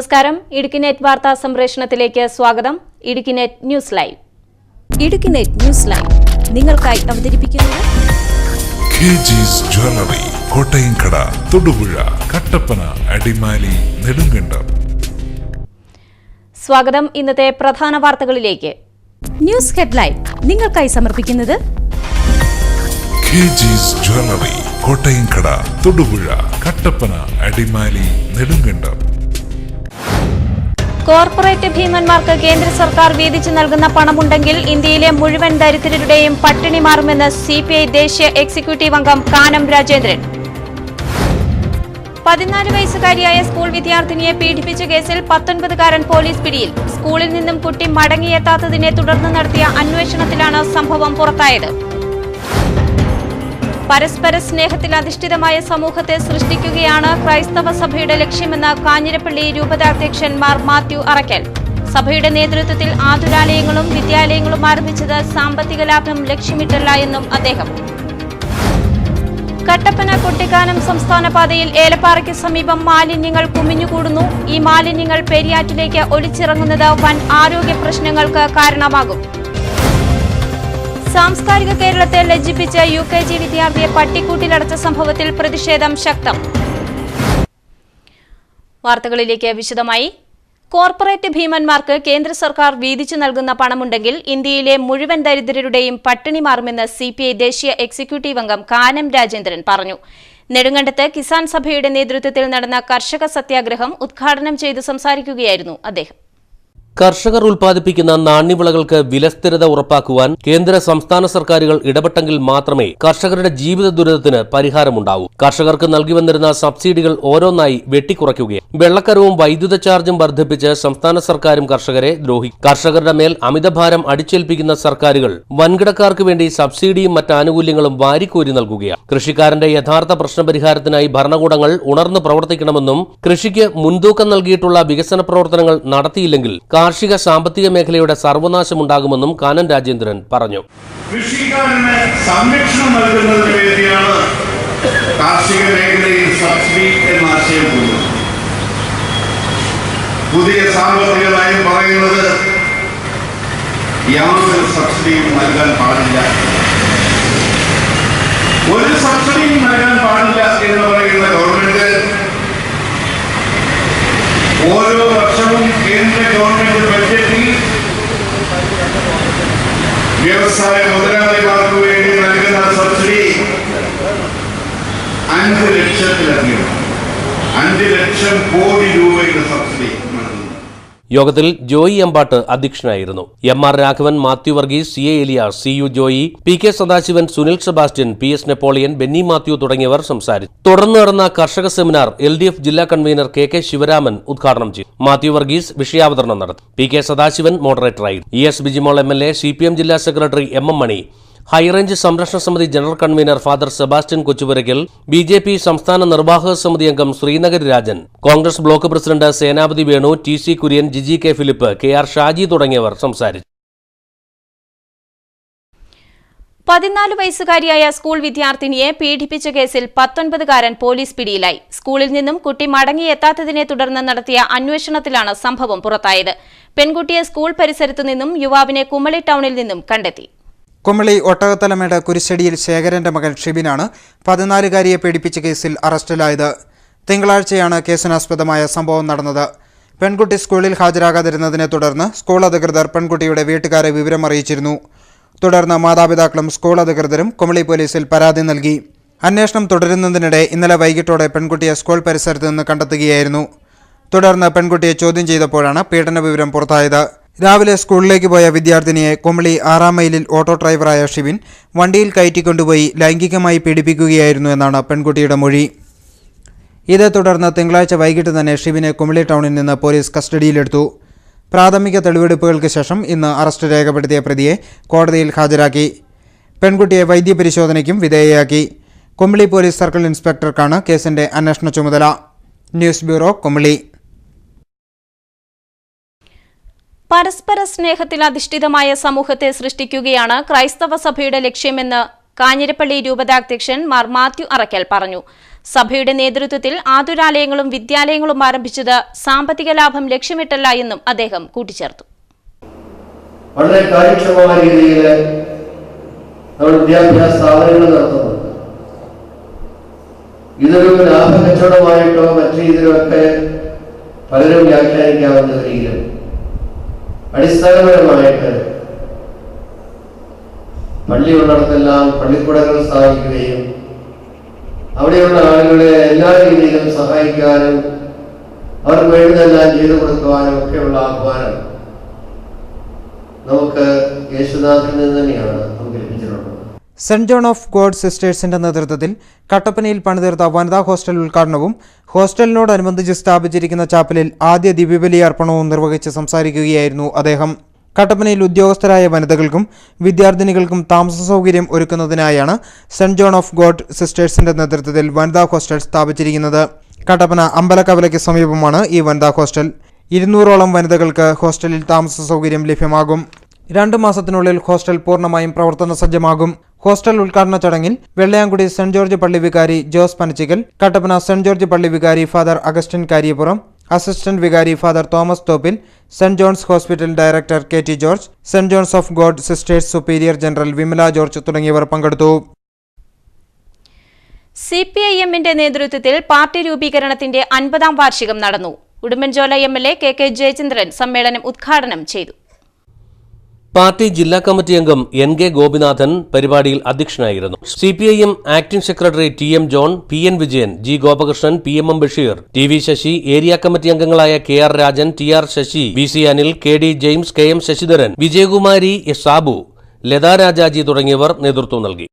നമസ്കാരം. ഇടുക്കി നെറ്റ് വാർത്താ സംപ്രേഷണത്തിലേക്ക് സ്വാഗതം. Idukki net news live. Idukki net news live നിങ്ങൾക്കായി അവതരിപ്പിക്കുന്നത് ജ്വല്ലറി, കോട്ടയംകട, തൊടുപുഴ, കട്ടപ്പന, അടിമാലി, നെടുങ്കണ്ടം. സ്വാഗതം. ഇന്നത്തെ പ്രധാന വാർത്തകളിലേക്ക്. ന്യൂസ് ഹെഡ്ലൈൻ നിങ്ങൾക്കായി സമർപ്പിക്കുന്നത് ജ്വല്ലറി, കോട്ടയംകട, തൊടുപുഴ, കട്ടപ്പന, അടിമാലി, നെടുങ്കണ്ടം. കോർപ്പറേറ്റ് ഭീമന്മാർക്ക് കേന്ദ്ര സർക്കാർ വീതിച്ചു നൽകുന്ന പണമുണ്ടെങ്കിൽ ഇന്ത്യയിലെ മുഴുവൻ ദരിദ്രരുടെയും പട്ടിണി മാറുമെന്ന് CPI ദേശീയ എക്സിക്യൂട്ടീവ് അംഗം കാനം രാജേന്ദ്രൻ. 14 വയസ്സുകാരിയായ സ്കൂൾ വിദ്യാർത്ഥിനിയെ പീഡിപ്പിച്ച കേസിൽ 19കാരൻ പോലീസ് പിടിയിൽ. സ്കൂളിൽ നിന്നും കുട്ടി മടങ്ങിയെത്താത്തതിനെ തുടർന്ന് നടത്തിയ അന്വേഷണത്തിലാണ് സംഭവം പുറത്തായത്. പരസ്പര സ്നേഹത്തിൽ അധിഷ്ഠിതമായ സമൂഹത്തെ സൃഷ്ടിക്കുകയാണ് ക്രൈസ്തവ സഭയുടെ ലക്ഷ്യമെന്ന് കാഞ്ഞിരപ്പള്ളി രൂപതാധ്യക്ഷൻ മാർ മാത്യു അറക്കൽ. സഭയുടെ നേതൃത്വത്തിൽ ആതുരാലയങ്ങളും വിദ്യാലയങ്ങളും ആരംഭിച്ചത് സാമ്പത്തിക ലാഭം ലക്ഷ്യമിട്ടല്ല എന്നും അദ്ദേഹം. കട്ടപ്പന കുട്ടിക്കാനം സംസ്ഥാന പാതയിൽ ഏലപ്പാറയ്ക്ക് സമീപം മാലിന്യങ്ങൾ കുമിഞ്ഞുകൂടുന്നു. ഈ മാലിന്യങ്ങൾ പെരിയാറ്റിലേക്ക് ഒലിച്ചിറങ്ങുന്നത് വൻ ആരോഗ്യ പ്രശ്നങ്ങൾക്ക് കാരണമാകും. സാംസ്കാരിക കേരളത്തെ ലജ്ജിപ്പിച്ച UKG വിദ്യാർത്ഥിയെ പട്ടിക്കൂട്ടിലടച്ച സംഭവത്തിൽ പ്രതിഷേധം ശക്തം. വാർത്തകളിലേക്ക് വിശദമായി. കോർപ്പറേറ്റ് ഭീമന്മാർക്ക് കേന്ദ്ര സർക്കാർ വീതിച്ചു നൽകുന്ന പണമുണ്ടെങ്കിൽ ഇന്ത്യയിലെ മുഴുവൻ ദരിദ്രരുടെയും പട്ടിണി മാറുമെന്ന് CPI ദേശീയ എക്സിക്യൂട്ടീവ് അംഗം കാനം രാജേന്ദ്രൻ പറഞ്ഞു. നെടുങ്കണ്ടത്ത് കിസാൻ സഭയുടെ നേതൃത്വത്തിൽ നടന്ന കർഷക സത്യാഗ്രഹം ഉദ്ഘാടനം ചെയ്ത് സംസാരിക്കുകയായിരുന്നു അദ്ദേഹം. കർഷകർ ഉൽപ്പാദിപ്പിക്കുന്ന നാണ്യവിളകൾക്ക് വിലസ്ഥിരത ഉറപ്പാക്കുവാൻ കേന്ദ്ര സംസ്ഥാന സർക്കാരുകൾ ഇടപെട്ടെങ്കിൽ മാത്രമേ കർഷകരുടെ ജീവിത ദുരിതത്തിന് പരിഹാരമുണ്ടാവൂ. കർഷകർക്ക് നൽകി വന്നിരുന്ന സബ്സിഡികൾ ഓരോന്നായി വെട്ടിക്കുറയ്ക്കുകയാണ്. വെള്ളക്കരവും വൈദ്യുത ചാർജും വർദ്ധിപ്പിച്ച് സംസ്ഥാന സർക്കാരും കർഷകരെ ദ്രോഹിക്കും. കർഷകരുടെ മേൽ അമിതഭാരം അടിച്ചേൽപ്പിക്കുന്ന സർക്കാരുകൾ വൻകിടക്കാർക്ക് വേണ്ടി സബ്സിഡിയും മറ്റ് ആനുകൂല്യങ്ങളും വാരിക്കോരി നൽകുകയാണ്. കൃഷിക്കാരന്റെ യഥാർത്ഥ പ്രശ്നപരിഹാരത്തിനായി ഭരണകൂടങ്ങൾ ഉണർന്നു പ്രവർത്തിക്കണമെന്നും കൃഷിക്ക് മുൻതൂക്കം നൽകിയിട്ടുള്ള വികസന പ്രവർത്തനങ്ങൾ നടത്തിയില്ലെങ്കിൽ കാർഷിക സാമ്പത്തിക മേഖലയുടെ സർവനാശമുണ്ടാകുമെന്നും കാനം രാജേന്ദ്രൻ പറഞ്ഞു. കൃഷിക്കാരന് സംരക്ഷണം നൽകുന്നതിന് വേണ്ടിയാണ് കാർഷിക മേഖലയിൽ സബ്സിഡി എന്ന ആശയം കൊണ്ടുവന്നത്. പുതിയ സാമ്പത്തിക നയം പറയുന്നത് യാതൊരു സബ്സിഡിയും നൽകാൻ പാടില്ല, ഒരു സബ്സിഡിയും നൽകാൻ പാടില്ല എന്ന് പറയുന്ന ഗവൺമെന്റ് ഓരോ വർഷവും കേന്ദ്ര ഗവൺമെന്റ് ബഡ്ജറ്റിൽ വ്യവസായ മുതലാളിമാർക്ക് വേണ്ടി നൽകുന്ന സബ്സിഡി 5 ലക്ഷത്തിലധികം, 5 ലക്ഷം കോടി രൂപയുടെ സബ്സിഡി നൽകുന്നു. യോഗത്തിൽ ജോയി എമ്പാട്ട് അധ്യക്ഷനായിരുന്നു. MR Raghavan, Mathew Varghese, CA Elias, CU Joy, PK Sadasivan, Sunil Sebastian, PS Napoleon, Benny Mathew തുടങ്ങിയവർ സംസാരിച്ചു. തുടർന്ന് നടന്ന കർഷക സെമിനാർ LDF ജില്ലാ കൺവീനർ KK ശിവരാമൻ ഉദ്ഘാടനം ചെയ്തു. മാത്യു വർഗീസ് വിഷയാവതരണം നടത്തി. PK സദാശിവൻ മോഡറേറ്ററായി. ES ബിജിമോൾ MLA, CPM ജില്ലാ secretary MM Mani, high range Samrakshana Samithi general convener father Sebastian Kochupurackal, BJP സംസ്ഥാന നിർവാഹക സമിതി അംഗം Sreenagar Rajan, Congress block president Senapathi Venu, TC Kurian, Jiji K Philip, KR Shaji തുടങ്ങിയവർ സംസാരിച്ചു. 14 വയസ്സുകാരിയായ സ്കൂൾ വിദ്യാർത്ഥിനിയെ പീഡിപ്പിച്ച കേസിൽ 19കാരൻ പോലീസ് പിടിയിലായി. സ്കൂളിൽ നിന്നും കുട്ടി മടങ്ങിയെത്താത്തതിനെ തുടർന്ന് നടത്തിയ അന്വേഷണത്തിലാണ് സംഭവം പുറത്തായത്. പെൺകുട്ടിയെ സ്കൂൾ പരിസരത്തു നിന്നും യുവാവിനെ കുമളി ടൗണിൽ നിന്നും കണ്ടെത്തി. കുമളി ഒട്ടകത്തലമേട് കുരിശടിയിൽ ശേഖരന്റെ മകൻ ഷിബിനാണ് 14കാരിയെ പീഡിപ്പിച്ച കേസിൽ അറസ്റ്റിലായത്. തിങ്കളാഴ്ചയാണ് കേസിനാസ്പദമായ സംഭവം നടന്നത്. പെൺകുട്ടി സ്കൂളിൽ ഹാജരാകാതിരുന്നതിനെ തുടർന്ന് സ്കൂൾ അധികൃതർ പെൺകുട്ടിയുടെ വീട്ടുകാരെ വിവരം അറിയിച്ചിരുന്നു. തുടർന്ന് മാതാപിതാക്കളും സ്കൂൾ അധികൃതരും കുമളി പോലീസിൽ പരാതി നൽകി. അന്വേഷണം തുടരുന്നതിനിടെ ഇന്നലെ വൈകിട്ടോടെ പെൺകുട്ടിയെ സ്കൂൾ പരിസരത്ത് നിന്ന് കണ്ടെത്തുകയായിരുന്നു. തുടർന്ന് പെൺകുട്ടിയെ ചോദ്യം ചെയ്തപ്പോഴാണ് പീഡന വിവരം പുറത്തായത്. രാവിലെ സ്കൂളിലേക്ക് പോയ വിദ്യാർത്ഥിനിയെ കുമളി 6-ാം മൈലിൽ ഓട്ടോ ഡ്രൈവറായ ഷിബിൻ വണ്ടിയിൽ കയറ്റിക്കൊണ്ടുപോയി ലൈംഗികമായി പീഡിപ്പിക്കുകയായിരുന്നു എന്നാണ് പെൺകുട്ടിയുടെ മൊഴി. ഇതേ തുടർന്ന് തിങ്കളാഴ്ച വൈകിട്ട് തന്നെ ഷിബിനെ കുമളി ടൗണിൽ നിന്ന് പോലീസ് കസ്റ്റഡിയിലെടുത്തു. പ്രാഥമിക തെളിവെടുപ്പുകൾക്ക് ശേഷം ഇന്ന് അറസ്റ്റ് രേഖപ്പെടുത്തിയ പ്രതിയെ കോടതിയിൽ ഹാജരാക്കി. പെൺകുട്ടിയെ വൈദ്യപരിശോധനയ്ക്കും വിധേയയാക്കി. കുമളി പോലീസ് സർക്കിൾ ഇൻസ്പെക്ടർക്കാണ് കേസിന്റെ അന്വേഷണ ചുമതല. News bureau, Kumily. പരസ്പര സ്നേഹത്തിൽ അധിഷ്ഠിതമായ സമൂഹത്തെ സൃഷ്ടിക്കുകയാണ് ക്രൈസ്തവ സഭയുടെ ലക്ഷ്യമെന്ന് കാഞ്ഞിരപ്പള്ളി രൂപതാധ്യക്ഷൻ മാർ മാത്യു അറക്കൽ പറഞ്ഞു. സഭയുടെ നേതൃത്വത്തിൽ ആതുരാലയങ്ങളും വിദ്യാലയങ്ങളും ആരംഭിച്ചത് സാമ്പത്തിക ലാഭം ലക്ഷ്യമിട്ടല്ല എന്നും അദ്ദേഹം കൂട്ടിച്ചേർത്തു. വളരെ കാര്യക്ഷമമായ രീതിയിൽ നമ്മൾ വിദ്യാഭ്യാസ സ്ഥാപനങ്ങൾ നടത്തുന്നുണ്ട്. ഇതൊരു ലാഭ കച്ചവടമായിട്ടോ മറ്റു രീതിയിലൊക്കെ പലരും വ്യാഖ്യാനിക്കാവുന്നവരെങ്കിലും അടിസ്ഥാനപരമായിട്ട് പള്ളിയുള്ളിടത്തെല്ലാം പള്ളിക്കൂടങ്ങൾ സ്ഥാപിക്കുകയും അവിടെയുള്ള ആളുകളെ എല്ലാ രീതിയിലും സഹായിക്കാനും അവർക്ക് വേണ്ടതെല്ലാം ചെയ്തു കൊടുക്കുവാനും ഒക്കെയുള്ള ആഹ്വാനം നമുക്ക് യേശുനാഥിൽ നിന്ന് തന്നെയാണ് നമുക്ക് ലഭിച്ചിട്ടുള്ളത്. സെന്റ് ജോൺ ഓഫ് ഗോഡ് സിസ്റ്റേഴ്സിന്റെ നേതൃത്വത്തിൽ കട്ടപ്പനയിൽ പണിതീർത്ത വനിതാ ഹോസ്റ്റൽ ഉദ്ഘാടനവും ഹോസ്റ്റലിനോടനുബന്ധിച്ച് സ്ഥാപിച്ചിരിക്കുന്ന ചാപ്പലിൽ ആദ്യ ദിവ്യബലി അർപ്പണവും നിർവഹിച്ച് സംസാരിക്കുകയായിരുന്നു അദ്ദേഹം. കട്ടപ്പനയിൽ ഉദ്യോഗസ്ഥരായ വനിതകൾക്കും വിദ്യാർത്ഥിനികൾക്കും താമസ സൗകര്യം ഒരുക്കുന്നതിനായാണ് സെന്റ് ജോൺ ഓഫ് ഗോഡ് സിസ്റ്റേഴ്സിന്റെ നേതൃത്വത്തിൽ വനിതാ ഹോസ്റ്റൽ സ്ഥാപിച്ചിരിക്കുന്നത്. കട്ടപ്പന അമ്പലക്കവലയ്ക്ക് സമീപമാണ് ഈ വനിതാ ഹോസ്റ്റൽ. 200ഓളം വനിതകൾക്ക് ഹോസ്റ്റലിൽ താമസ സൗകര്യം ലഭ്യമാകും. 2 മാസത്തിനുള്ളിൽ ഹോസ്റ്റൽ പൂർണ്ണമായും പ്രവർത്തന സജ്ജമാകും. ഹോസ്റ്റൽ ഉദ്ഘാടന ചടങ്ങിൽ വെള്ളയാംകുടി സെന്റ് ജോർജ് പള്ളി വികാരി Jose Panachikkal, Kattappana saint George പള്ളി വികാരി ഫാദർ അഗസ്റ്റിൻ കാര്യപുറം, അസിസ്റ്റന്റ് വികാരി father Thomas Thoppil, saint John's hospital director KT George, saint John's of God sisters superior general Vimala George തുടങ്ങിയവർ പങ്കെടുത്തു. CPIM-ന്റെ നേതൃത്വത്തിൽ പാർട്ടി രൂപീകരണത്തിന്റെ 50ാം വാർഷികം നടന്നു. ഉടുമ്പൻചോല MLA KK ജയചന്ദ്രൻ സമ്മേളനം ഉദ്ഘാടനം ചെയ്തു. പാർട്ടി ജില്ലാ കമ്മിറ്റി അംഗം NK ഗോപിനാഥൻ പരിപാടിയിൽ അധ്യക്ഷനായിരുന്നു. CPIM acting secretary TM John, PN Vijayan, G Gopakrishnan, PMM Basheer, TV Sasi, area committee അംഗങ്ങളായ KR Rajan, TR Sasi, VC Anil, KD James, KM Sasidharan, Vijayakumari, Sabu, Latha Rajaji തുടങ്ങിയവർ നേതൃത്വം നൽകി.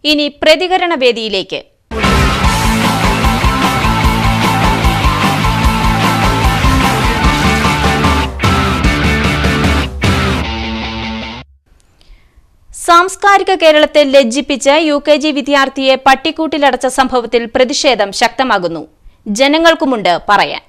ഇനി പ്രതികരണ വേദിയിലേക്ക്. സാംസ്കാരിക കേരളത്തെ ലജ്ജിപ്പിച്ച UKG വിദ്യാർത്ഥിയെ പട്ടിക്കൂട്ടിലടച്ച സംഭവത്തിൽ പ്രതിഷേധം ശക്തമാകുന്നു. ജനങ്ങൾക്കുമുണ്ട് പറയാൻ.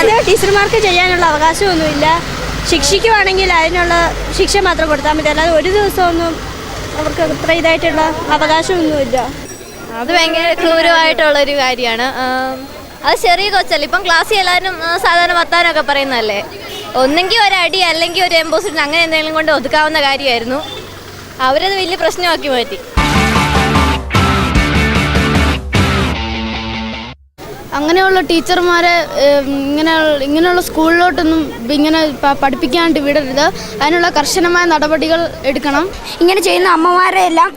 അത് ടീച്ചർമാർക്ക് ചെയ്യാനുള്ള അവകാശമൊന്നുമില്ല. ശിക്ഷിക്കുവാണെങ്കിൽ അതിനുള്ള ശിക്ഷ മാത്രം കൊടുത്താൽ മതി, അല്ലാതെ ഒരു ദിവസമൊന്നും അവർക്ക് അത്ര ഇതായിട്ടുള്ള അവകാശമൊന്നുമില്ല. അത് ഭയങ്കര ക്രൂരമായിട്ടുള്ളൊരു കാര്യമാണ്. അത് ചെറിയ കൊച്ചല്ല, ഇപ്പം ക്ലാസ്സിൽ എല്ലാവരും സാധാരണ വർത്താനമൊക്കെ പറയുന്നതല്ലേ. ഒന്നെങ്കിൽ ഒരടി അല്ലെങ്കിൽ ഒരു എംബോസിഷൻ അങ്ങനെ എന്തെങ്കിലും കൊണ്ട് ഒതുക്കാവുന്ന കാര്യമായിരുന്നു. അവരത് വലിയ പ്രശ്നമാക്കി മാറ്റി. അങ്ങനെയുള്ള ടീച്ചർമാരെ ഇങ്ങനെയുള്ള സ്കൂളിലോട്ടൊന്നും ഇങ്ങനെ പഠിപ്പിക്കാണ്ട് വിടരുത്. അതിനുള്ള കർശനമായ നടപടികൾ എടുക്കണം. ഇങ്ങനെ ചെയ്യുന്ന അമ്മമാരെ എല്ലാം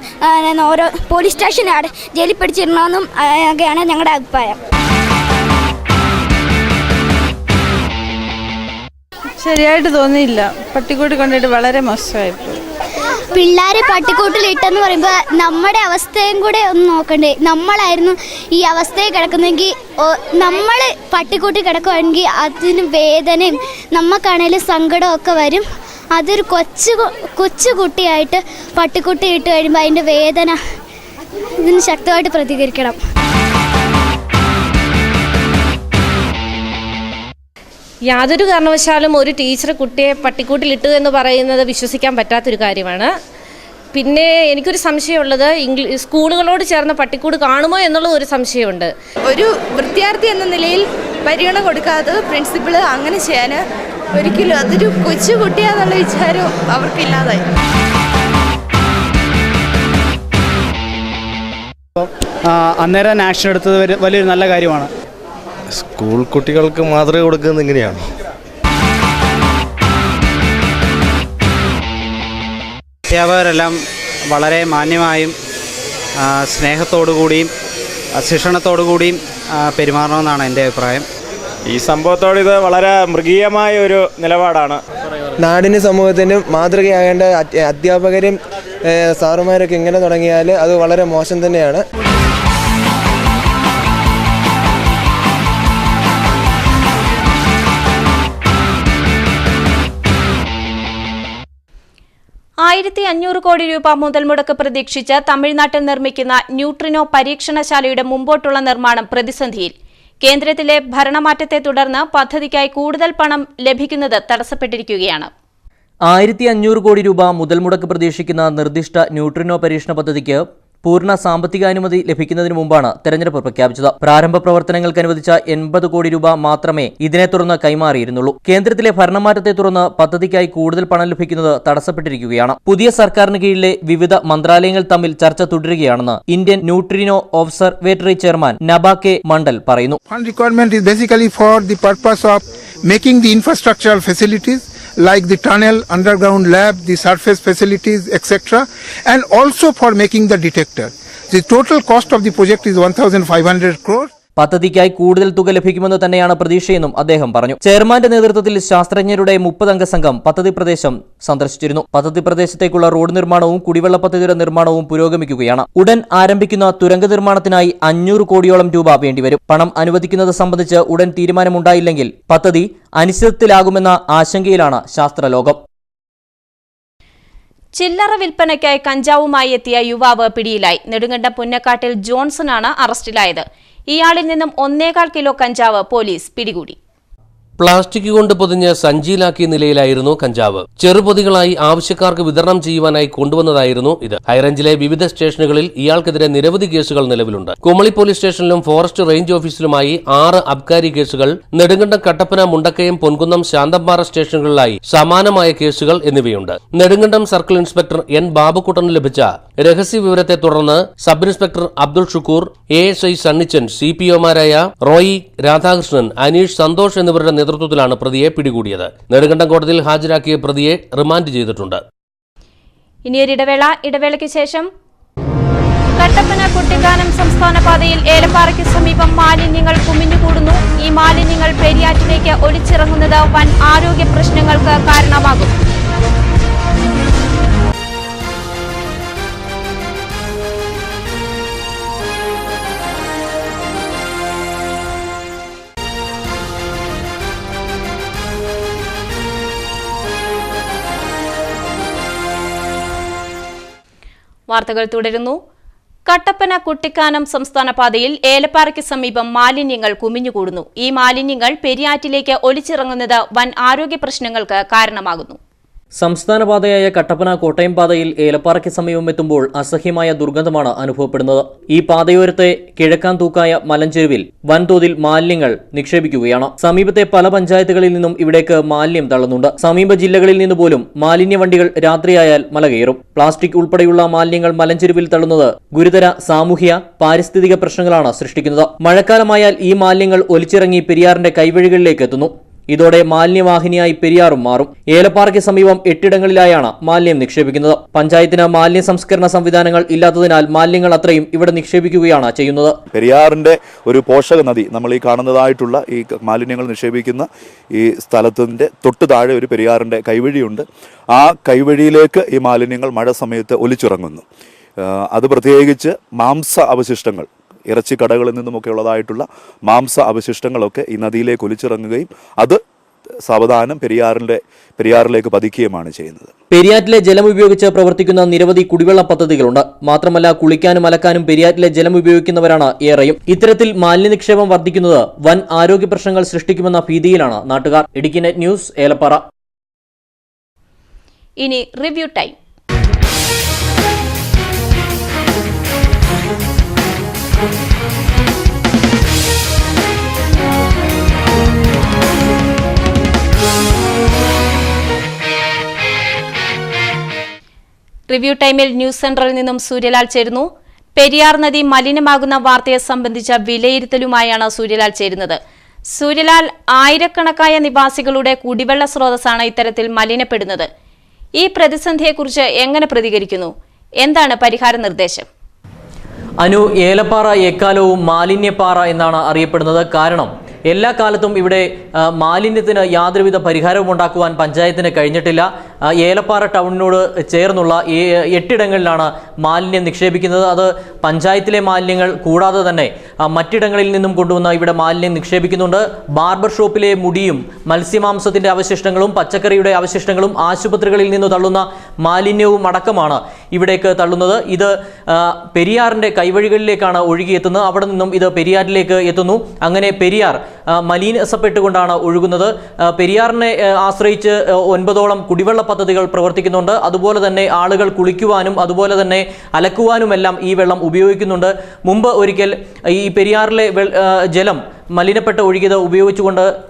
ഓരോ പോലീസ് സ്റ്റേഷനിൽ ജയിലിൽ പിടിച്ചിടണമെന്നും ഒക്കെയാണ് ഞങ്ങളുടെ അഭിപ്രായം. ശരിയായിട്ട് തോന്നിയില്ല. പട്ടിക്കൂട്ടി കൊണ്ടിട്ട് വളരെ മോശമായിപ്പോയി. പിള്ളേരെ പട്ടിക്കൂട്ടിലിട്ടെന്ന് പറയുമ്പോൾ നമ്മുടെ അവസ്ഥയും കൂടെ ഒന്ന് നോക്കണ്ടേ. നമ്മളായിരുന്നു ഈ അവസ്ഥയിൽ കിടക്കുന്നെങ്കിൽ നമ്മൾ പട്ടിക്കൂട്ടി കിടക്കുകയാണെങ്കിൽ അതിന് വേദനയും നമുക്കാണേലും സങ്കടമൊക്കെ വരും. അതൊരു കൊച്ചു കുട്ടിയായിട്ട് പട്ടിക്കൂട്ടി ഇട്ട് കഴിയുമ്പോൾ അതിൻ്റെ വേദന ഇതിന് ശക്തമായിട്ട് പ്രതികരിക്കണം. യാതൊരു കാരണവശാലും ഒരു ടീച്ചർ കുട്ടിയെ പട്ടിക്കൂട്ടിലിട്ടു എന്ന് പറയുന്നത് വിശ്വസിക്കാൻ പറ്റാത്തൊരു കാര്യമാണ്. പിന്നെ എനിക്കൊരു സംശയമുള്ളത് സ്കൂളുകളോട് ചേർന്ന് പട്ടിക്കൂട് കാണുമോ എന്നുള്ളത് ഒരു സംശയമുണ്ട്. ഒരു വിദ്യാർത്ഥി എന്ന നിലയിൽ പരിഗണന കൊടുക്കാതെ പ്രിൻസിപ്പൾ അങ്ങനെ ചെയ്യാൻ ഒരിക്കലും അതൊരു കൊച്ചു കുട്ടിയാന്നുള്ള വിചാരം അവർക്കില്ലാതായി. അന്നേരം ആക്ഷൻ എടുത്തത് വലിയൊരു നല്ല കാര്യമാണ്. സ്കൂൾ കുട്ടികൾക്ക് മാതൃക കൊടുക്കുന്നത് എങ്ങനെയാണ്? അധ്യാപകരെല്ലാം വളരെ മാന്യമായും സ്നേഹത്തോടുകൂടിയും ശിക്ഷണത്തോടുകൂടിയും പെരുമാറണമെന്നാണ് എൻ്റെ അഭിപ്രായം. ഈ സംഭവത്തോട് ഇത് വളരെ മൃഗീയമായ ഒരു നിലപാടാണ്. നാടിനും സമൂഹത്തിനും മാതൃകയാകേണ്ട അധ്യാപകരും സാറുമാരൊക്കെ ഇങ്ങനെ തുടങ്ങിയാൽ അത് വളരെ മോശം തന്നെയാണ്. ₹1500 കോടി മുതൽ മുടക്ക് പ്രതീക്ഷിച്ച് തമിഴ്നാട്ടിൽ നിർമ്മിക്കുന്ന ന്യൂട്രിനോ പരീക്ഷണശാലയുടെ മുമ്പോട്ടുള്ള നിർമ്മാണം പ്രതിസന്ധിയിൽ. കേന്ദ്രത്തിലെ ഭരണമാറ്റത്തെ തുടർന്ന് പദ്ധതിക്കായി കൂടുതൽ പണം ലഭിക്കുന്നത് തടസ്സപ്പെട്ടിരിക്കുകയാണ്. 1500 കോടി രൂപ മുതൽ മുടക്ക് പ്രതീക്ഷിക്കുന്ന നിർദ്ദിഷ്ട ന്യൂട്രിനോ പരീക്ഷണ പദ്ധതിക്ക് പൂർണ്ണ സാമ്പത്തികാനുമതി ലഭിക്കുന്നതിന് മുമ്പാണ് തെരഞ്ഞെടുപ്പ് പ്രഖ്യാപിച്ചത്. പ്രാരംഭ പ്രവർത്തനങ്ങൾക്ക് അനുവദിച്ച 80 കോടി രൂപ മാത്രമേ ഇതിനെ തുടർന്ന് കൈമാറിയിരുന്നുള്ളൂ. കേന്ദ്രത്തിലെ ഭരണമാറ്റത്തെ തുടർന്ന് പദ്ധതിക്കായി കൂടുതൽ പണം ലഭിക്കുന്നത് തടസ്സപ്പെട്ടിരിക്കുകയാണ്. പുതിയ സർക്കാരിന് കീഴിലെ വിവിധ മന്ത്രാലയങ്ങൾ തമ്മിൽ ചർച്ച തുടരുകയാണെന്ന് ഇന്ത്യൻ ന്യൂട്രിനോ ഒബ്സർവേറ്ററി ചെയർമാൻ നബാകെ മണ്ഡൽ പറയുന്നു. Fund requirement is basically for the purpose of making the infrastructural facilities like the tunnel, underground lab, the surface facilities, etc. and also for making the detector. The total cost of the project is 1,500 crore. പദ്ധതിക്കായി കൂടുതൽ തുക ലഭിക്കുമെന്ന് തന്നെയാണ് പ്രതീക്ഷയെന്നും അദ്ദേഹം പറഞ്ഞു. ചെയർമാന്റെ നേതൃത്വത്തിൽ ശാസ്ത്രജ്ഞരുടെ 30-അംഗ സംഘം പദ്ധതി പ്രദേശം സന്ദർശിച്ചിരുന്നു. പദ്ധതി പ്രദേശത്തേക്കുള്ള റോഡ് നിർമ്മാണവും കുടിവെള്ള പദ്ധതിയുടെ നിർമ്മാണവും പുരോഗമിക്കുകയാണ്. ഉടൻ ആരംഭിക്കുന്ന തുരങ്ക നിർമ്മാണത്തിനായി 500 കോടിയോളം രൂപ വേണ്ടിവരും. പണം അനുവദിക്കുന്നത് സംബന്ധിച്ച് ഉടൻ തീരുമാനമുണ്ടായില്ലെങ്കിൽ പദ്ധതി അനിശ്ചിതത്വത്തിലാകുമെന്ന ആശങ്കയിലാണ് ശാസ്ത്രലോകം. ചില്ലറ വിൽപ്പനയ്ക്കായി കഞ്ചാവുമായി എത്തിയ യുവാവ് പിടിയിലായി. നെടുങ്കണ്ടം പുന്നക്കാട്ടിൽ ജോൺസണാണ് അറസ്റ്റിലായത്. ഇയാളിൽ നിന്നും 1.25 കിലോ കഞ്ചാവ് പോലീസ് പിടികൂടി. പ്ലാസ്റ്റിക് കൊണ്ട് പൊതിഞ്ഞ് സഞ്ചിയിലാക്കിയ നിലയിലായിരുന്നു കഞ്ചാവ്. ചെറുപൊതികളായി ആവശ്യക്കാർക്ക് വിതരണം ചെയ്യുവാനായി കൊണ്ടുവന്നതായിരുന്നു ഇത്. ഹൈറേഞ്ചിലെ വിവിധ സ്റ്റേഷനുകളിൽ ഇയാൾക്കെതിരെ നിരവധി കേസുകൾ നിലവിലുണ്ട്. കുമളി പോലീസ് സ്റ്റേഷനിലും ഫോറസ്റ്റ് റേഞ്ച് ഓഫീസിലുമായി 6 അബ്കാരി കേസുകൾ, നെടുങ്കണ്ടം, കട്ടപ്പന, മുണ്ടക്കയം, പൊൻകുന്നം, ശാന്തമ്പാറ സ്റ്റേഷനുകളിലായി സമാനമായ കേസുകൾ എന്നിവയുണ്ട്. നെടുങ്കണ്ടം സർക്കിൾ ഇൻസ്പെക്ടർ എൻ ബാബുക്കുട്ടന് ലഭിച്ച രഹസ്യ വിവരത്തെ തുടർന്ന് sub inspector Abdul Shukoor, ASI Sunnichan, CPOമാരായ റോയി, രാധാകൃഷ്ണൻ, അനീഷ്, സന്തോഷ് എന്നിവരുടെ നേതൃത്വത്തിലാണ് പ്രതിയെ പിടികൂടിയത്. നെടുങ്കണ്ടം കോടതിയിൽ ഹാജരാക്കിയ പ്രതിയെ റിമാൻഡ് ചെയ്തിട്ടുണ്ട്. ഇടവേളയ്ക്ക് ശേഷം കട്ടപ്പന കുട്ടിക്കാനം സംസ്ഥാന പാതയിൽ ഏലപ്പാറയ്ക്ക് സമീപം മാലിന്യങ്ങൾ കുമിഞ്ഞുകൂടുന്നു. ഈ മാലിന്യങ്ങൾ പെരിയാറ്റിലേക്ക് ഒലിച്ചിറങ്ങുന്നത് വൻ ആരോഗ്യ പ്രശ്നങ്ങൾക്ക് കാരണമാകും. വാർത്തകൾ തുടരുന്നു. കട്ടപ്പന കുട്ടിക്കാനം സംസ്ഥാന പാതയിൽ ഏലപ്പാറയ്ക്ക് സമീപം മാലിന്യങ്ങൾ കുമിഞ്ഞുകൂടുന്നു. ഈ മാലിന്യങ്ങൾ പെരിയാറ്റിലേക്ക് ഒലിച്ചിറങ്ങുന്നത് വൻ ആരോഗ്യ പ്രശ്നങ്ങൾക്ക് കാരണമാകുന്നു. സംസ്ഥാന പാതയായ കട്ടപ്പന കോട്ടയം പാതയിൽ ഏലപ്പാറയ്ക്ക് സമീപം എത്തുമ്പോൾ അസഹ്യമായ ദുർഗന്ധമാണ് അനുഭവപ്പെടുന്നത്. ഈ പാതയോരത്തെ കിഴക്കാൻ തൂക്കായ മലഞ്ചെരുവിൽ വൻതോതിൽ മാലിന്യങ്ങൾ നിക്ഷേപിക്കുകയാണ്. സമീപത്തെ പല പഞ്ചായത്തുകളിൽ നിന്നും ഇവിടേക്ക് മാലിന്യം തള്ളുന്നുണ്ട്. സമീപ ജില്ലകളിൽ നിന്ന് പോലും മാലിന്യ വണ്ടികൾ രാത്രിയായാൽ മല കയറും. പ്ലാസ്റ്റിക് ഉൾപ്പെടെയുള്ള മാലിന്യങ്ങൾ മലഞ്ചെരുവിൽ തള്ളുന്നത് ഗുരുതര സാമൂഹ്യ പാരിസ്ഥിതിക പ്രശ്നങ്ങളാണ് സൃഷ്ടിക്കുന്നത്. മഴക്കാലമായാൽ ഈ മാലിന്യങ്ങൾ ഒലിച്ചിറങ്ങി പെരിയാറിന്റെ കൈവഴികളിലേക്ക് എത്തുന്നു. ഇതോടെ മാലിന്യവാഹിനിയായി പെരിയാറും മാറും. ഏലപ്പാറയ്ക്ക് സമീപം 8 ഇടങ്ങളിലായാണ് മാലിന്യം നിക്ഷേപിക്കുന്നത്. പഞ്ചായത്തിന് മാലിന്യ സംസ്കരണ സംവിധാനങ്ങൾ ഇല്ലാത്തതിനാൽ മാലിന്യങ്ങൾ അത്രയും ഇവിടെ നിക്ഷേപിക്കുകയാണ് ചെയ്യുന്നത്. പെരിയാറിന്റെ ഒരു പോഷക നദി, നമ്മൾ ഈ കാണുന്നതായിട്ടുള്ള ഈ മാലിന്യങ്ങൾ നിക്ഷേപിക്കുന്ന ഈ സ്ഥലത്തിന്റെ തൊട്ട് താഴെ ഒരു പെരിയാറിന്റെ കൈവഴിയുണ്ട്. ആ കൈവഴിയിലേക്ക് ഈ മാലിന്യങ്ങൾ മഴ സമയത്ത് ഒലിച്ചിറങ്ങുന്നു. അത് പ്രത്യേകിച്ച് മാംസ അവശിഷ്ടങ്ങൾ, ഇറച്ചിക്കടകളിൽ നിന്നുമൊക്കെ ഉള്ളതായിട്ടുള്ള മാംസ അവശിഷ്ടങ്ങളൊക്കെ ഈ നദിയിലേക്ക് ഒലിച്ചിറങ്ങുകയും അത് സാവധാനം പെരിയാറിലേക്ക് പതിക്കുകയുമാണ് ചെയ്യുന്നത്. പെരിയാറ്റിലെ ജലം ഉപയോഗിച്ച് പ്രവർത്തിക്കുന്ന നിരവധി കുടിവെള്ള പദ്ധതികളുണ്ട്. മാത്രമല്ല, കുളിക്കാനും അലക്കാനും പെരിയാറ്റിലെ ജലം ഉപയോഗിക്കുന്നവരാണ് ഏറെയും. ഇത്തരത്തിൽ മാലിന്യ നിക്ഷേപം വർദ്ധിക്കുന്നത് വൻ ആരോഗ്യ പ്രശ്നങ്ങൾ സൃഷ്ടിക്കുമെന്ന ഭീതിയിലാണ് നാട്ടുകാർ. Idukki net news, Elappara. ഇനി റിവ്യൂ ടൈം. റിവ്യൂ ടൈമിൽ ന്യൂസ് സെന്ററിൽ നിന്നും സൂര്യലാൽ ചേരുന്നു. പെരിയാർ നദി മലിനമാകുന്ന വാർത്തയെ സംബന്ധിച്ച വിലയിരുത്തലുമായാണ് സൂര്യലാൽ ചേരുന്നത്. സൂര്യലാൽ, ആയിരക്കണക്കായ നിവാസികളുടെ കുടിവെള്ള സ്രോതസ്സാണ് ഇത്തരത്തിൽ മലിനപ്പെടുന്നത്. ഈ പ്രതിസന്ധിയെക്കുറിച്ച് എങ്ങനെ പ്രതികരിക്കുന്നു? എന്താണ് പരിഹാര നിർദ്ദേശം? ഏലപ്പാറ എക്കാലവും മാലിന്യപ്പാറ എന്നാണ് അറിയപ്പെടുന്നത്. കാരണം എല്ലാ കാലത്തും ഇവിടെ മാലിന്യത്തിന് യാതൊരുവിധ പരിഹാരവും ഉണ്ടാക്കുവാൻ പഞ്ചായത്തിന് കഴിഞ്ഞിട്ടില്ല. ഏലപ്പാറ ടൗണിനോട് ചേർന്നുള്ള 8 ഇടങ്ങളിലാണ് മാലിന്യം നിക്ഷേപിക്കുന്നത്. അത് പഞ്ചായത്തിലെ മാലിന്യങ്ങൾ കൂടാതെ തന്നെ മറ്റിടങ്ങളിൽ നിന്നും കൊണ്ടുവന്ന ഇവിടെ മാലിന്യം നിക്ഷേപിക്കുന്നുണ്ട്. ബാർബർ ഷോപ്പിലെ മുടിയും മത്സ്യമാംസത്തിന്റെ അവശിഷ്ടങ്ങളും പച്ചക്കറിയുടെ അവശിഷ്ടങ്ങളും ആശുപത്രികളിൽ നിന്ന് തള്ളുന്ന മാലിന്യവും അടക്കമാണ് ഇവിടേക്ക് തള്ളുന്നത്. ഇത് പെരിയാറിന്റെ കൈവഴികളിലേക്കാണ് ഒഴുകിയെത്തുന്നത്. അവിടെ നിന്നും ഇത് പെരിയാറിലേക്ക് എത്തുന്നു. അങ്ങനെ പെരിയാർ മലിനസപ്പെട്ടുകൊണ്ടാണ് ഒഴുകുന്നത്. പെരിയാറിനെ ആശ്രയിച്ച് 9ഓളം കുടിവെള്ള പദ്ധതികൾ പ്രവർത്തിക്കുന്നുണ്ട്. അതുപോലെ തന്നെ ആളുകൾ കുളിക്കുവാനും അതുപോലെ തന്നെ അലക്കുവാനുമെല്ലാം ഈ വെള്ളം ഉപയോഗിക്കുന്നുണ്ട്. മുമ്പ് ഒരിക്കൽ ഈ പെരിയാറിലെ ജലം മലിനപ്പെട്ട് ഒഴുകിയത്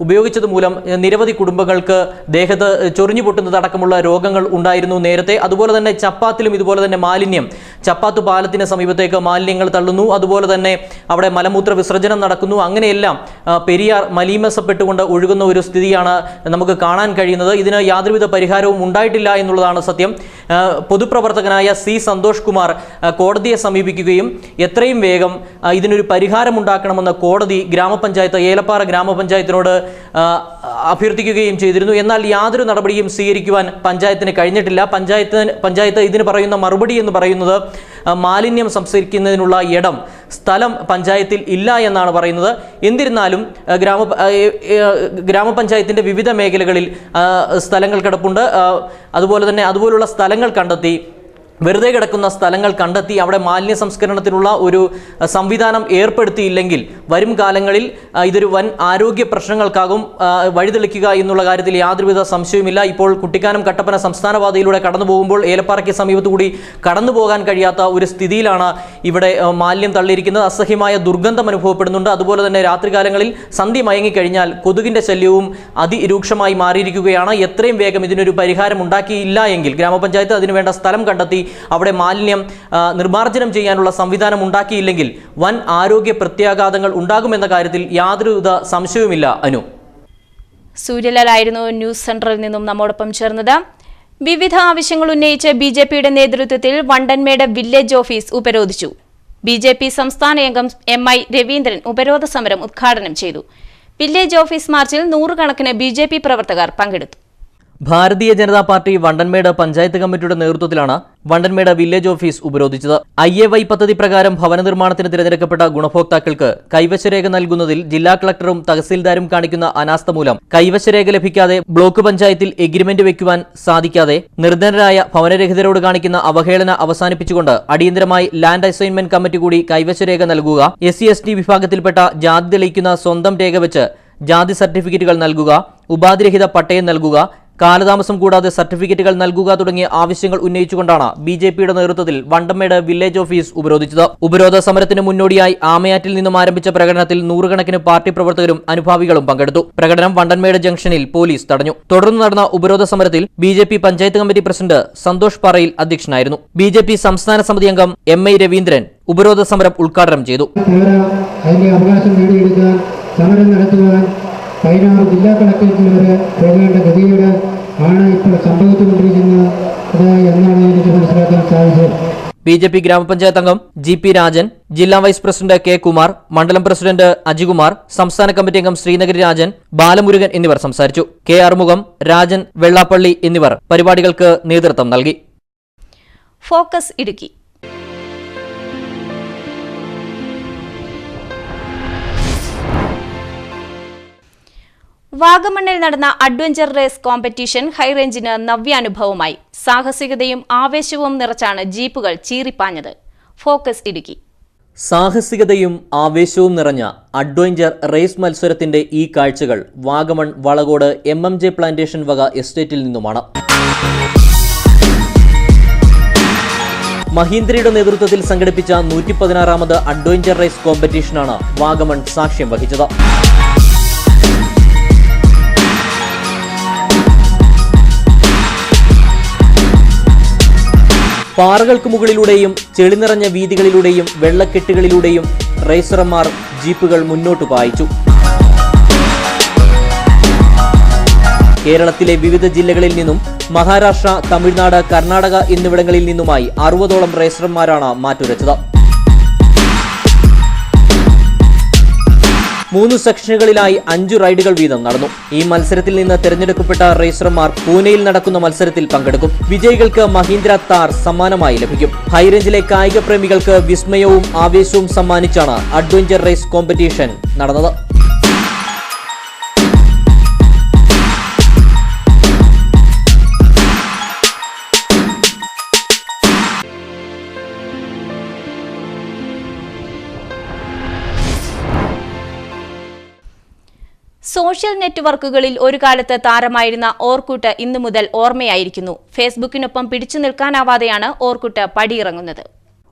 ഉപയോഗിച്ചത് മൂലം നിരവധി കുടുംബങ്ങൾക്ക് ദേഹത്ത് ചൊറിഞ്ഞു പൊട്ടുന്നതടക്കമുള്ള രോഗങ്ങൾ ഉണ്ടായിരുന്നു നേരത്തെ. അതുപോലെ തന്നെ ചപ്പാത്തിലും ഇതുപോലെ തന്നെ മാലിന്യം, ചപ്പാത്ത് പാലത്തിന് സമീപത്തേക്ക് മാലിന്യങ്ങൾ തള്ളുന്നു. അതുപോലെ തന്നെ അവിടെ മലമൂത്ര വിസർജനം നടക്കുന്നു. അങ്ങനെയെല്ലാം പെരിയാർ മലീമസപ്പെട്ടുകൊണ്ട് ഒഴുകുന്ന ഒരു സ്ഥിതിയാണ് നമുക്ക് കാണാൻ കഴിയുന്നത്. ഇതിന് യാതൊരുവിധ പരിഹാരവും ഉണ്ടായിട്ടില്ല എന്നുള്ളതാണ് സത്യം. പൊതുപ്രവർത്തകനായ സി സന്തോഷ് കുമാർ കോടതിയെ സമീപിക്കുകയും എത്രയും വേഗം ഇതിനൊരു പരിഹാരമുണ്ടാക്കണമെന്ന് കോടതി ഏലപ്പാറ ഗ്രാമപഞ്ചായത്തിനോട് അഭ്യർത്ഥിക്കുകയും ചെയ്തിരുന്നു. എന്നാൽ യാതൊരു നടപടിയും സ്വീകരിക്കുവാൻ പഞ്ചായത്തിന് കഴിഞ്ഞിട്ടില്ല. പഞ്ചായത്ത് ഇതിന് പറയുന്ന മറുപടി എന്ന് പറയുന്നത് മാലിന്യം സംസ്കരിക്കുന്നതിനുള്ള സ്ഥലം പഞ്ചായത്തിൽ ഇല്ല എന്നാണ് പറയുന്നത്. എന്നിരുന്നാലും ഗ്രാമപഞ്ചായത്തിന്റെ വിവിധ മേഖലകളിൽ സ്ഥലങ്ങൾ കിടപ്പുണ്ട്. അതുപോലുള്ള സ്ഥലങ്ങൾ കണ്ടെത്തി, വെറുതെ കിടക്കുന്ന സ്ഥലങ്ങൾ കണ്ടെത്തി അവിടെ മാലിന്യ സംസ്കരണത്തിനുള്ള ഒരു സംവിധാനം ഏർപ്പെടുത്തിയില്ലെങ്കിൽ വരും കാലങ്ങളിൽ ഇതൊരു വൻ ആരോഗ്യ പ്രശ്നങ്ങൾക്കാകും വഴിതെളിക്കുക എന്നുള്ള കാര്യത്തിൽ യാതൊരുവിധ സംശയവുമില്ല. ഇപ്പോൾ കുട്ടിക്കാനം കട്ടപ്പന സംസ്ഥാന പാതയിലൂടെ കടന്നു പോകുമ്പോൾ ഏലപ്പാറയ്ക്ക് സമീപത്തുകൂടി കടന്നു പോകാൻ കഴിയാത്ത ഒരു സ്ഥിതിയിലാണ് ഇവിടെ മാലിന്യം തള്ളിയിരിക്കുന്നത്. അസഹ്യമായ ദുർഗന്ധം അനുഭവപ്പെടുന്നുണ്ട്. അതുപോലെ തന്നെ രാത്രികാലങ്ങളിൽ സന്ധ്യ മയങ്ങിക്കഴിഞ്ഞാൽ കൊതുകിന്റെ ശല്യവും അതിരൂക്ഷമായി മാറിയിരിക്കുകയാണ്. എത്രയും വേഗം ഇതിനൊരു പരിഹാരം ഉണ്ടാക്കിയില്ല എങ്കിൽ ഗ്രാമപഞ്ചായത്ത് അതിനുവേണ്ട സ്ഥലം കണ്ടെത്തി അവിടെ മാലിന്യം നിർമ്മാർജ്ജനം ചെയ്യാനുള്ള സംവിധാനം ഉണ്ടാക്കിയില്ലെങ്കിൽ വൻ ആരോഗ്യ പ്രത്യാഘാതങ്ങൾ ഉണ്ടാകുമെന്ന കാര്യത്തിൽ യാതൊരുവിധ സംശയവുമില്ല. അനു. സൂര്യലാലായിരുന്നു ന്യൂസ് സെന്ററിൽ നിന്നും നമ്മോടൊപ്പം ചേർന്നത്. വിവിധ ആവശ്യങ്ങൾ ഉന്നയിച്ച് ബിജെപിയുടെ നേതൃത്വത്തിൽ വണ്ടൻമേട് വില്ലേജ് ഓഫീസ് ഉപരോധിച്ചു. ബിജെപി സംസ്ഥാന അംഗം MI രവീന്ദ്രൻ ഉപരോധ സമരം ഉദ്ഘാടനം ചെയ്തു. വില്ലേജ് ഓഫീസ് മാർച്ചിൽ 100 കണക്കിന് ബിജെപി പ്രവർത്തകർ പങ്കെടുത്തു. ഭാരതീയ ജനതാ പാർട്ടി വണ്ടൻമേട് പഞ്ചായത്ത് കമ്മിറ്റിയുടെ നേതൃത്വത്തിലാണ് വണ്ടൻമേട് വില്ലേജ് ഓഫീസ് ഉപരോധിച്ചത്. IAY പദ്ധതി പ്രകാരം ഭവന നിർമ്മാണത്തിന് തിരഞ്ഞെടുക്കപ്പെട്ട ഗുണഭോക്താക്കൾക്ക് കൈവശരേഖ നൽകുന്നതിൽ ജില്ലാ കളക്ടറും തഹസിൽദാരും കാണിക്കുന്ന അനാസ്ഥ മൂലം കൈവശരേഖ ലഭിക്കാതെ ബ്ലോക്ക് പഞ്ചായത്തിൽ എഗ്രിമെന്റ് വെക്കുവാൻ സാധിക്കാതെ നിർധനരായ ഭവനരഹിതരോട് കാണിക്കുന്ന അവഹേളന അവസാനിപ്പിച്ചുകൊണ്ട് അടിയന്തരമായി ലാൻഡ് അസൈൻമെന്റ് കമ്മിറ്റി കൂടി കൈവശരേഖ നൽകുക, SC/ST വിഭാഗത്തിൽപ്പെട്ട ജാതി തെളിയിക്കുന്ന സ്വന്തം രേഖ വെച്ച് ജാതി സർട്ടിഫിക്കറ്റുകൾ നൽകുക, ഉപാധിരഹിത പട്ടയം നൽകുക, കാലതാമസം കൂടാതെ സർട്ടിഫിക്കറ്റുകൾ നൽകുക തുടങ്ങിയ ആവശ്യങ്ങൾ ഉന്നയിച്ചുകൊണ്ടാണ് ബിജെപിയുടെ നേതൃത്വത്തിൽ വണ്ടൻമേട് വില്ലേജ് ഓഫീസ് ഉപരോധിച്ചത്. ഉപരോധ സമരത്തിന് മുന്നോടിയായി ആമയാറ്റിൽ നിന്നും ആരംഭിച്ച പ്രകടനത്തിൽ 100 കണക്കിന് പാർട്ടി പ്രവർത്തകരും അനുഭാവികളും പങ്കെടുത്തു. പ്രകടനം വണ്ടൻമേട് ജംഗ്ഷനിൽ പോലീസ് തടഞ്ഞു. തുടർന്ന് നടന്ന ഉപരോധ സമരത്തിൽ BJP panchayat committee president Santhosh Parayil അധ്യക്ഷനായിരുന്നു. ബിജെപി സംസ്ഥാന സമിതി അംഗം MI രവീന്ദ്രൻ ഉപരോധ സമരം ഉദ്ഘാടനം ചെയ്തു. സമരം നടത്തുവാൻ പൈനാറ് ജില്ലാ കളക്ടറേറ്റിൽ വരെ പോകേണ്ട ഗതിയുടെ ആണ് ഇപ്പോൾ സംഭവിച്ചുകൊണ്ടിരിക്കുന്നത് എന്നാണ് എനിക്ക് മനസ്സിലാക്കാൻ സാധിച്ചത്. ബിജെപി ഗ്രാമപഞ്ചായത്ത് അംഗം GP രാജൻ, ജില്ലാ വൈസ് പ്രസിഡന്റ് K കുമാർ, മണ്ഡലം പ്രസിഡന്റ് അജികുമാർ, സംസ്ഥാന കമ്മിറ്റി അംഗം ശ്രീനഗരി രാജൻ, ബാലമുരുകൻ എന്നിവർ സംസാരിച്ചു. K ആറുമുഖം, രാജൻ വെള്ളാപ്പള്ളി എന്നിവർ പരിപാടികൾക്ക് നേതൃത്വം നൽകി. ഫോക്കസ് ഇടുക്കി. വാഗമണ്ണിൽ നടന്ന അഡ്വഞ്ചർ റേസ് കോമ്പറ്റീഷൻ ഹൈറേഞ്ചിന് നവ്യാനുഭവമായി. സാഹസികതയും ആവേശവും നിറച്ചാണ് ജീപ്പുകൾ ചീറിപ്പാഞ്ഞത്. ഫോക്കസ് ഇടുക്കി. സാഹസികതയും ആവേശവും നിറഞ്ഞ അഡ്വഞ്ചർ റേസ് മത്സരത്തിന്റെ ഈ കാഴ്ചകൾ വാഗമൺ വളകോട് MMJ പ്ലാന്റേഷൻ വക എസ്റ്റേറ്റിൽ നിന്നുമാണ്. മഹീന്ദ്രയുടെ നേതൃത്വത്തിൽ സംഘടിപ്പിച്ച 116ാമത് അഡ്വഞ്ചർ റേസ് കോമ്പറ്റീഷനാണ് വാഗമൺ സാക്ഷ്യം വഹിച്ചത്. പാറകൾക്ക് മുകളിലൂടെയും ചെളി നിറഞ്ഞ വീതികളിലൂടെയും വെള്ളക്കെട്ടുകളിലൂടെയും റേസർമാർ ജീപ്പുകൾ മുന്നോട്ടു പായിച്ചു. കേരളത്തിലെ വിവിധ ജില്ലകളിൽ നിന്നും മഹാരാഷ്ട്ര, തമിഴ്നാട്, കർണാടക എന്നിവിടങ്ങളിൽ നിന്നുമായി 60ഓളം റേസർമാരാണ് മാറ്റുരച്ചത്. 3 സെക്ഷനുകളിലായി 5 റൈഡുകൾ വീതം നടന്നു. ഈ മത്സരത്തിൽ നിന്ന് തെരഞ്ഞെടുക്കപ്പെട്ട റേസർമാർ പൂനെയിൽ നടക്കുന്ന മത്സരത്തിൽ പങ്കെടുക്കും. വിജയികൾക്ക് മഹീന്ദ്ര താർ സമ്മാനമായി ലഭിക്കും. ഹൈറേഞ്ചിലെ കായിക പ്രേമികൾക്ക് വിസ്മയവും ആവേശവും സമ്മാനിച്ചാണ് അഡ്വഞ്ചർ റേസ് കോമ്പറ്റീഷൻ നടന്നത്. സോഷ്യൽ നെറ്റ്വർക്കുകളിൽ ഒരു കാലത്ത് താരമായിരുന്ന ഓർക്കുട്ട് ഇന്നു മുതൽ ഓർമ്മയായിരിക്കുന്നു. ഫേസ്ബുക്കിനൊപ്പം പിടിച്ചു നിൽക്കാനാവാതെയാണ് ഓർക്കുട്ട് പടിയിറങ്ങുന്നത്.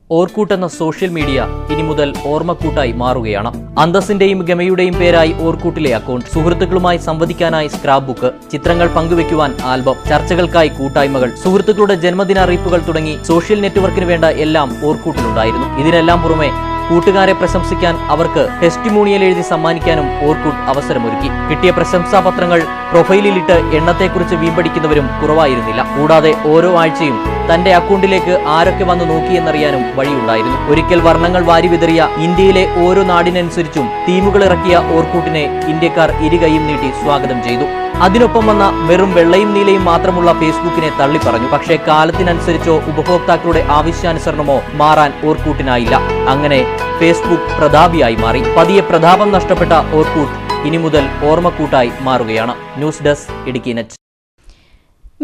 ഓർക്കൂട്ട് എന്ന സോഷ്യൽ മീഡിയ ഇനി മുതൽ ഓർമ്മക്കൂട്ടായി മാറുകയാണ്. അന്തസ്സിന്റെയും ഗമയുടെയും പേരായി ഓർക്കൂട്ടിലെ അക്കൗണ്ട്, സുഹൃത്തുക്കളുമായി സംവദിക്കാനായി സ്ക്രാപ്പ് ബുക്ക്, ചിത്രങ്ങൾ പങ്കുവെക്കുവാൻ ആൽബം, ചർച്ചകൾക്കായി കൂട്ടായ്മകൾ, സുഹൃത്തുക്കളുടെ ജന്മദിന അറിയിപ്പുകൾ തുടങ്ങി സോഷ്യൽ നെറ്റ്വർക്കിന് വേണ്ട എല്ലാം ഓർക്കൂട്ടിലുണ്ടായിരുന്നു. ഇതിനെല്ലാം പുറമെ കൂട്ടുകാരെ പ്രശംസിക്കാൻ അവർക്ക് ടെസ്റ്റിമോണിയൽ എഴുതി സമ്മാനിക്കാനും ഓർക്കൂട്ട് അവസരമൊരുക്കി. കിട്ടിയ പ്രശംസാപത്രങ്ങൾ പ്രൊഫൈലിലിട്ട് എണ്ണത്തെക്കുറിച്ച് വീമ്പടിക്കുന്നവരും കുറവായിരുന്നില്ല. കൂടാതെ ഓരോ ആഴ്ചയും തന്റെ അക്കൗണ്ടിലേക്ക് ആരൊക്കെ വന്നു നോക്കിയെന്നറിയാനും വഴിയുണ്ടായിരുന്നു. ഒരിക്കൽ വർണ്ണങ്ങൾ വാരി വിതറിയ ഇന്ത്യയിലെ ഓരോ നാടിനനുസരിച്ചും തീമുകൾ ഇറക്കിയ ഓർക്കൂട്ടിനെ ഇന്ത്യക്കാർ ഇരുകൈയും നീട്ടി സ്വാഗതം ചെയ്തു. അതിനൊപ്പം വന്ന വെറും വെള്ളയും നീലയും മാത്രമുള്ള ഫേസ്ബുക്കിനെ തള്ളിപ്പറഞ്ഞു. പക്ഷേ കാലത്തിനനുസരിച്ചോ ഉപഭോക്താക്കളുടെ ആവശ്യാനുസരണമോ മാറാൻ ഓർക്കൂട്ടിനായില്ല. അങ്ങനെ ഫേസ്ബുക്ക് പ്രതാപിയായി മാറി. പതിയെ പ്രതാപം നഷ്ടപ്പെട്ട ഓർക്കൂട്ട് ഇനി മുതൽ ഓർമ്മക്കൂട്ടായി മാറുകയാണ്. News desk Idukki net.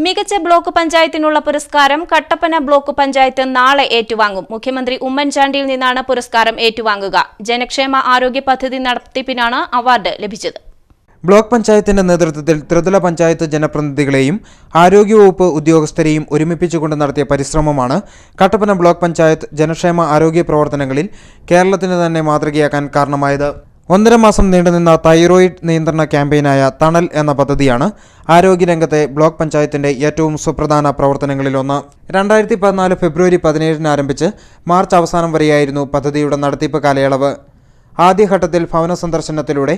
മികച്ച ബ്ലോക്ക് പഞ്ചായത്തിനുള്ള പുരസ്കാരം കട്ടപ്പന ബ്ലോക്ക് പഞ്ചായത്ത് നാളെ ഏറ്റുവാങ്ങും. മുഖ്യമന്ത്രി ഉമ്മൻചാണ്ടിയിൽ നിന്നാണ് പുരസ്കാരം ഏറ്റുവാങ്ങുക. ജനക്ഷേമ ആരോഗ്യ പദ്ധതി നടത്തിപ്പിനാണ് അവാർഡ് ലഭിച്ചത്. ബ്ലോക്ക് പഞ്ചായത്തിന്റെ നേതൃത്വത്തിൽ ത്രിതല പഞ്ചായത്ത് ജനപ്രതിനിധികളെയും ആരോഗ്യവകുപ്പ് ഉദ്യോഗസ്ഥരെയും ഒരുമിപ്പിച്ചുകൊണ്ട് നടത്തിയ പരിശ്രമമാണ് കട്ടപ്പന ബ്ലോക്ക് പഞ്ചായത്ത് ജനക്ഷേമ ആരോഗ്യ പ്രവർത്തനങ്ങളിൽ കേരളത്തിന് തന്നെ മാതൃകയാക്കാൻ കാരണമായത്. 1.5 മാസം നീണ്ടുനിന്ന തൈറോയിഡ് നിയന്ത്രണ ക്യാമ്പയിനായ തണൽ എന്ന പദ്ധതിയാണ് ആരോഗ്യരംഗത്തെ ബ്ലോക്ക് പഞ്ചായത്തിന്റെ ഏറ്റവും സുപ്രധാന പ്രവർത്തനങ്ങളിലൊന്ന്. 2014 ഫെബ്രുവരി 17 ആരംഭിച്ച് മാർച്ച് അവസാനം വരെയായിരുന്നു പദ്ധതിയുടെ നടത്തിപ്പ് കാലയളവ്. ആദ്യഘട്ടത്തിൽ ഭവന സന്ദർശനത്തിലൂടെ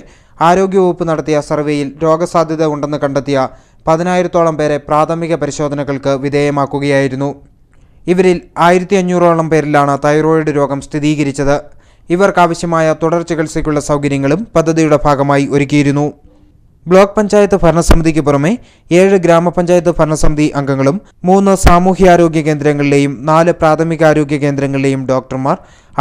ആരോഗ്യവകുപ്പ് നടത്തിയ സർവേയിൽ രോഗസാധ്യത ഉണ്ടെന്ന് കണ്ടെത്തിയ 10,000-ഓളം പേരെ പ്രാഥമിക പരിശോധനകൾക്ക് വിധേയമാക്കുകയായിരുന്നു. ഇവരിൽ 1,500-ഓളം പേരിലാണ് തൈറോയിഡ് രോഗം സ്ഥിരീകരിച്ചത്. ഇവർക്കാവശ്യമായ തുടർ ചികിത്സയ്ക്കുള്ള സൗകര്യങ്ങളും പദ്ധതിയുടെ ഭാഗമായി ഒരുക്കിയിരുന്നു. ബ്ലോക്ക് പഞ്ചായത്ത് ഭരണസമിതിക്ക് പുറമെ 7 ഗ്രാമപഞ്ചായത്ത് ഭരണസമിതി അംഗങ്ങളും 3 സാമൂഹ്യാരോഗ്യ കേന്ദ്രങ്ങളിലെയും 4 പ്രാഥമികാരോഗ്യ കേന്ദ്രങ്ങളിലെയും ഡോക്ടർമാർ,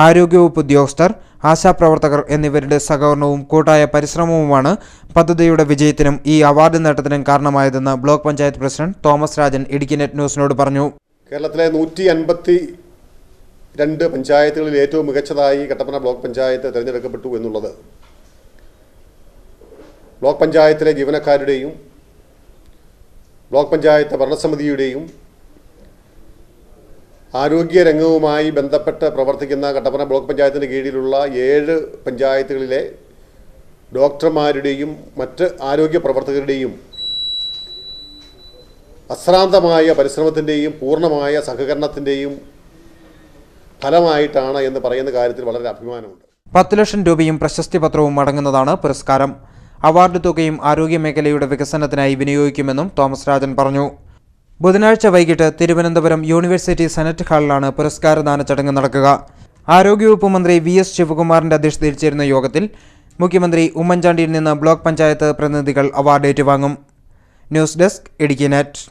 ആരോഗ്യവകുപ്പ് ഉദ്യോഗസ്ഥർ, ആശാപ്രവർത്തകർ എന്നിവരുടെ സഹകരണവും കൂട്ടായ പരിശ്രമവുമാണ് പദ്ധതിയുടെ വിജയത്തിനും ഈ അവാർഡ് നേട്ടത്തിനും കാരണമായതെന്ന് block panchayat president Thomas Rajan Idukki net ന്യൂസിനോട് പറഞ്ഞു. കേരളത്തിലെ 152 പഞ്ചായത്തുകളിൽ ഏറ്റവും മികച്ചതായി കട്ടപ്പന ബ്ലോക്ക് പഞ്ചായത്ത് തിരഞ്ഞെടുക്കപ്പെട്ടു എന്നുള്ളത് ബ്ലോക്ക് പഞ്ചായത്തിലെ ജീവനക്കാരുടെയും ബ്ലോക്ക് പഞ്ചായത്ത് ഭരണസമിതിയുടെയും ആരോഗ്യരംഗവുമായി ബന്ധപ്പെട്ട് പ്രവർത്തിക്കുന്ന കട്ടപ്പന ബ്ലോക്ക് പഞ്ചായത്തിൻ്റെ കീഴിലുള്ള 7 പഞ്ചായത്തുകളിലെ ഡോക്ടർമാരുടെയും മറ്റ് ആരോഗ്യ പ്രവർത്തകരുടെയും അശ്രാന്തമായ പരിശ്രമത്തിൻ്റെയും പൂർണ്ണമായ സഹകരണത്തിൻ്റെയും ഫലമായിട്ടാണ് എന്ന് പറയുന്ന കാര്യത്തിൽ വളരെ അഭിമാനമുണ്ട്. 10 ലക്ഷം രൂപയും പ്രശസ്തി പത്രവും അടങ്ങുന്നതാണ് പുരസ്കാരം. അവാർഡ് തുകയും ആരോഗ്യമേഖലയുടെ വികസനത്തിനായി വിനിയോഗിക്കുമെന്നും തോമസ് രാജൻ പറഞ്ഞു. ബുധനാഴ്ച വൈകിട്ട് തിരുവനന്തപുരം യൂണിവേഴ്സിറ്റി സെനറ്റ് ഹാളിലാണ് പുരസ്കാരദാന ചടങ്ങ് നടക്കുക. ആരോഗ്യവകുപ്പ് മന്ത്രി VS ശിവകുമാറിന്റെ അധ്യക്ഷതയിൽ ചേരുന്ന യോഗത്തിൽ മുഖ്യമന്ത്രി ഉമ്മൻചാണ്ടിയിൽ നിന്ന് ബ്ലോക്ക് പഞ്ചായത്ത് പ്രതിനിധികൾ അവാർഡ് ഏറ്റുവാങ്ങും. News desk Idukki net.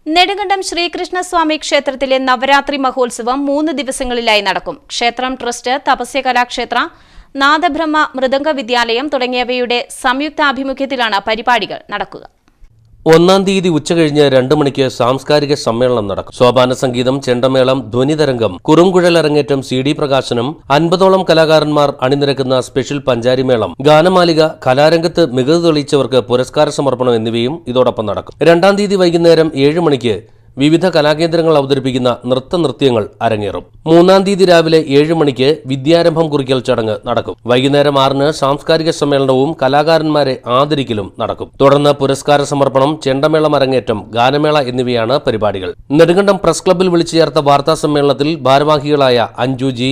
Nedumkandam Sreekrishnaswamy ക്ഷേത്രത്തിലെ നവരാത്രി മഹോത്സവം 3 ദിവസങ്ങളിലായി നടക്കും. ക്ഷേത്രം ട്രസ്റ്റ്, തപസ്യ കലാക്ഷേത്ര, നാദബ്രഹ്മ മൃദംഗ വിദ്യാലയം തുടങ്ങിയവയുടെ സംയുക്താഭിമുഖ്യത്തിലാണ് പരിപാടികൾ നടക്കുക. 1-ാം തീയതി ഉച്ചകഴിഞ്ഞ് 2 മണിക്ക് സാംസ്കാരിക സമ്മേളനം നടക്കും. സോപാന സംഗീതം, ചെണ്ടമേളം, ധ്വനിതരംഗം, കുറുംകുഴൽ അരങ്ങേറ്റം, CD പ്രകാശനം, 50ഓളം കലാകാരന്മാർ അണിനിരക്കുന്ന സ്പെഷ്യൽ പഞ്ചാരിമേളം, ഗാനമാലിക, കലാരംഗത്ത് മികവ് തെളിയിച്ചവർക്ക് പുരസ്കാര സമർപ്പണം എന്നിവയും ഇതോടൊപ്പം നടക്കും. 2-ാം തീയതി വൈകുന്നേരം 7 മണിക്ക് വിവിധ കലാകേന്ദ്രങ്ങൾ അവതരിപ്പിക്കുന്ന നൃത്തനൃത്യങ്ങൾ അരങ്ങേറും. 3-ാം തീയതി രാവിലെ 7 മണിക്ക് വിദ്യാരംഭം കുറിക്കൽ ചടങ്ങ് നടക്കും. വൈകുന്നേരം 6-ന് സാംസ്കാരിക സമ്മേളനവും കലാകാരന്മാരെ ആദരിക്കലും നടക്കും. തുടർന്ന് പുരസ്കാര സമർപ്പണം, ചെണ്ടമേളം അരങ്ങേറ്റം, ഗാനമേള എന്നിവയാണ് പരിപാടികൾ. നെടുങ്കണ്ടം പ്രസ് ക്ലബ്ബിൽ വിളിച്ചു ചേർത്ത വാർത്താ സമ്മേളനത്തിൽ ഭാരവാഹികളായ അഞ്ജു ജി,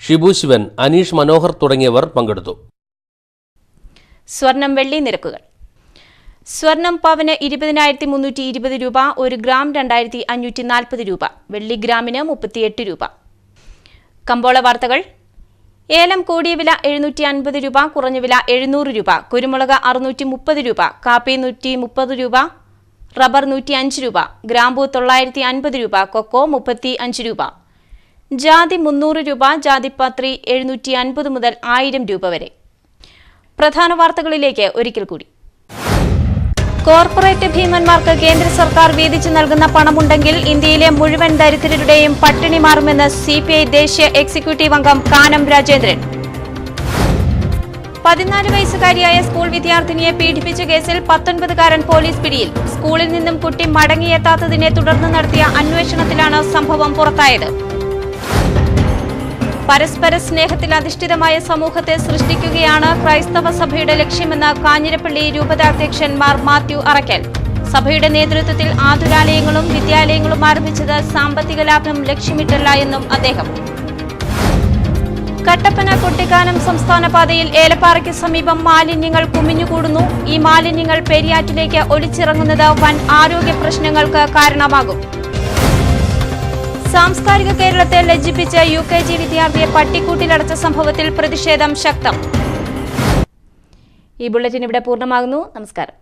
ഷിബു ശിവൻ, അനീഷ് മനോഹർ തുടങ്ങിയവർ പങ്കെടുത്തു. സ്വർണം വെള്ളി നിരക്കുകൾ. സ്വർണം പവന് 20,320 രൂപ, 1 ഗ്രാം 2,540 രൂപ, വെള്ളി ഗ്രാമിന് 38 രൂപ. കമ്പോള വാർത്തകൾ. ഏലം കൂടിയ വില 750 രൂപ, കുറഞ്ഞ വില 700 രൂപ, കുരുമുളക് 630 രൂപ, കാപ്പി 130 രൂപ, റബ്ബർ 105 രൂപ, ഗ്രാമ്പൂ 950 രൂപ, കൊക്കോ 35 രൂപ, ജാതി 300 രൂപ, ജാതിപത്രി 750 മുതൽ 1000 രൂപ വരെ. പ്രധാന വാർത്തകളിലേക്ക് ഒരിക്കൽ കൂടി. കോർപ്പറേറ്റ് ഭീമന്മാർക്ക് കേന്ദ്ര സർക്കാർ വീതിച്ചു നൽകുന്ന പണമുണ്ടെങ്കിൽ ഇന്ത്യയിലെ മുഴുവൻ ദരിദ്രരുടെയും പട്ടിണി മാറുമെന്ന് CPI ദേശീയ എക്സിക്യൂട്ടീവ് അംഗം കാനം രാജേന്ദ്രൻ. 14 വയസ്സുകാരിയായ സ്കൂൾ വിദ്യാർത്ഥിനിയെ പീഡിപ്പിച്ച കേസിൽ 19കാരൻ പോലീസ് പിടിയിൽ. സ്കൂളിൽ നിന്നും കുട്ടി മടങ്ങിയെത്താത്തതിനെ തുടർന്ന് നടത്തിയ അന്വേഷണത്തിലാണ് സംഭവം പുറത്തായത്. പരസ്പര സ്നേഹത്തിൽ അധിഷ്ഠിതമായ സമൂഹത്തെ സൃഷ്ടിക്കുകയാണ് ക്രൈസ്തവ സഭയുടെ ലക്ഷ്യമെന്ന് കാഞ്ഞിരപ്പള്ളി രൂപതാധ്യക്ഷൻ മാർ മാത്യു അറക്കൽ. സഭയുടെ നേതൃത്വത്തിൽ ആതുരാലയങ്ങളും വിദ്യാലയങ്ങളും ആരംഭിച്ചത് സാമ്പത്തിക ലാഭം ലക്ഷ്യമിട്ടല്ല എന്നും അദ്ദേഹം. കട്ടപ്പന കുട്ടിക്കാനം സംസ്ഥാന പാതയിൽ ഏലപ്പാറയ്ക്ക് സമീപം മാലിന്യങ്ങൾ കുമിഞ്ഞുകൂടുന്നു. ഈ മാലിന്യങ്ങൾ പെരിയാറ്റിലേക്ക് ഒലിച്ചിറങ്ങുന്നത് വൻ ആരോഗ്യ പ്രശ്നങ്ങൾക്ക് കാരണമാകും. സാംസ്കാരിക കേരളത്തെ ലജ്ജിപ്പിച്ച UKG വിദ്യാർത്ഥിയെ പട്ടിക്കൂട്ടിലടച്ച സംഭവത്തിൽ പ്രതിഷേധം ശക്തം. ഈ ബുള്ളറ്റിൻ ഇവിടെ പൂർണ്ണമാകുന്നു. നമസ്കാരം.